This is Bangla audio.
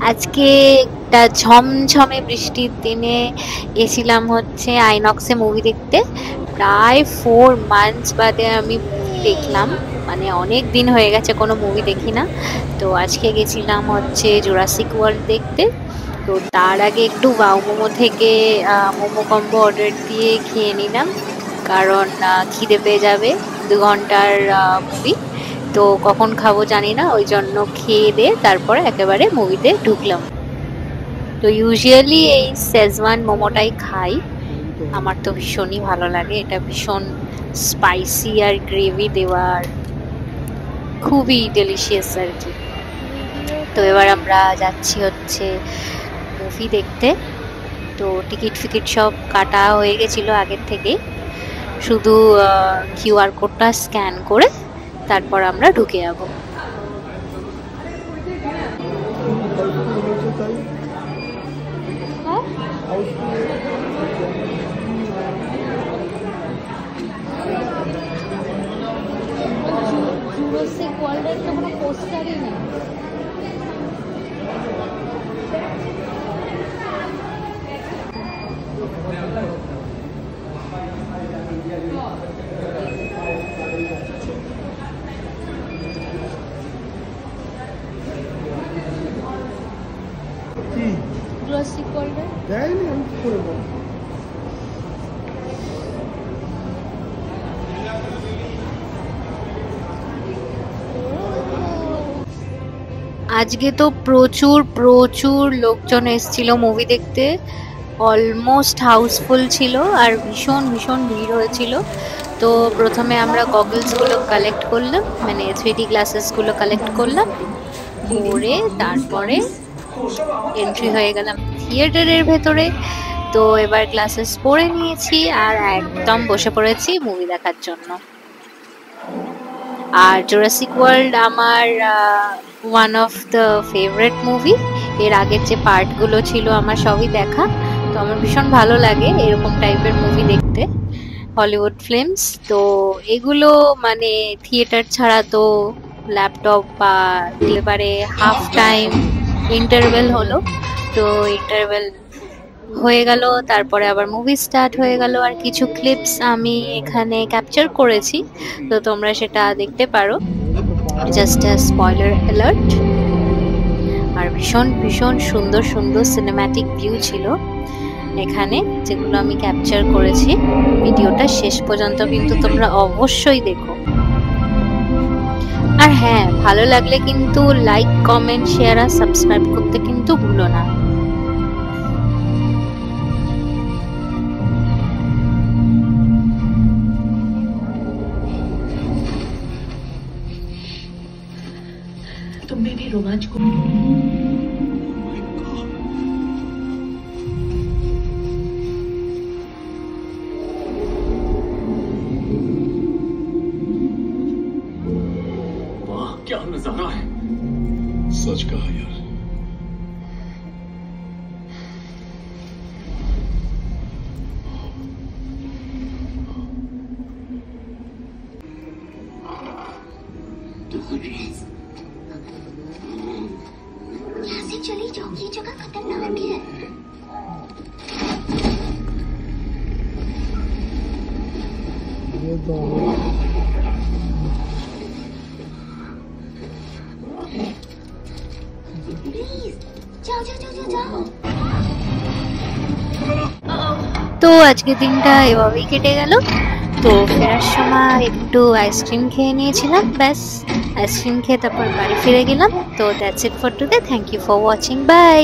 আজকে একটা ঝমঝমে বৃষ্টির দিনে গেছিলাম হচ্ছে আইনক্সে মুভি দেখতে। প্রায় 4 মান্থস বাদে আমি মুভি দেখলাম, মানে অনেক দিন হয়ে গেছে কোনো মুভি দেখি না। তো আজকে গেছিলাম হচ্ছে জুরাসিক ওয়ার্ল্ড দেখতে। তো তার আগে একটু ওয়াও মোমো থেকে মোমো কম্বো অর্ডার দিয়ে খেয়ে নিলাম, কারণ খিদে পেয়ে যাবে। 2 ঘন্টার মুভি, তো কখন খাবো জানি না, ওই জন্য খেয়ে দিয়ে তারপরে একেবারে মুভিতে ঢুকলাম। তো ইউজুয়ালি এই শেজওয়ান মোমোটাই খাই, আমার তো ভীষণই ভালো লাগে। এটা ভীষণ স্পাইসি আর গ্রেভি দেওয়ার, খুবই ডেলিশিয়াস আর কি। তো এবার আমরা যাচ্ছি হচ্ছে মুভি দেখতে। তো টিকিট ফিকিট সব কাটা হয়ে গেছিলো আগের থেকে, শুধু কিউআর কোডটা স্ক্যান করে তারপর আমরা ঢুকে যাব। জুরাসিক ওয়ার্ল্ডের তো কোনো পোস্টারই নেই। জুরাসিক ওয়ার্ল্ডে দেয়নি, আমি কি করে বলবো। আজকে তো প্রচুর প্রচুর লোকজন এসেছিল মুভি দেখতে, অলমোস্ট হাউসফুল ছিল আর ভীষণ ভীষণ ভিড় হয়েছিল। তো প্রথমে আমরা গগলসগুলো কালেক্ট করলাম, মানে 3D গ্লাসেসগুলো কালেক্ট করলাম, করে তারপরে এন্ট্রি হয়ে গেলাম থিয়েটারের ভেতরে। তো এবার গ্লাসেস পরে নিয়েছি আর একদম বসে পড়েছি মুভি দেখার জন্য। আর জুরাসিক ওয়ার্ল্ড আমার one of the favourite movie. এর আগের যে পার্টগুলো ছিল আমার সবই দেখা, তো আমার ভীষণ ভালো লাগে এরকম টাইপের মুভি দেখতে, হলিউড ফিল্মস। তো এগুলো মানে থিয়েটার ছাড়া তো ল্যাপটপ বা এবারে হাফ টাইম ইন্টারভেল হলো, তো ইন্টারভেল হয়ে গেল, তারপরে আবার মুভি স্টার্ট হয়ে গেল। আর কিছু ক্লিপস আমি এখানে ক্যাপচার করেছি, তো তোমরা সেটা দেখতে পারো, জাস্ট আ স্পয়লার অ্যালার্ট। আর ভীষণ ভীষণ সুন্দর সুন্দর সিনেম্যাটিক ভিউ ছিল এখানে, যেগুলো আমি ক্যাপচার করেছি। ভিডিওটা শেষ পর্যন্ত কিন্তু তোমরা অবশ্যই দেখো। আর হ্যাঁ, ভালো লাগলে কিন্তু লাইক, কমেন্ট, শেয়ার আর সাবস্ক্রাইব করতে কিন্তু ভুলো না। तुमने भी रोमांच को वाह, क्या नजारा है। सच कहा यार। चली जाओ, ये जगह खतरनाक है। प्लीज जाओ जाओ जाओ जाओ जाओ। তো আজকের দিনটা এভাবেই কেটে গেল। তো ফেরার সময় একটু আইসক্রিম খেয়ে নিয়েছিলাম, ব্যাস আইসক্রিম খেয়ে তারপর বাড়ি ফিরে গেলাম। তো that's it for today, thank you for watching, by.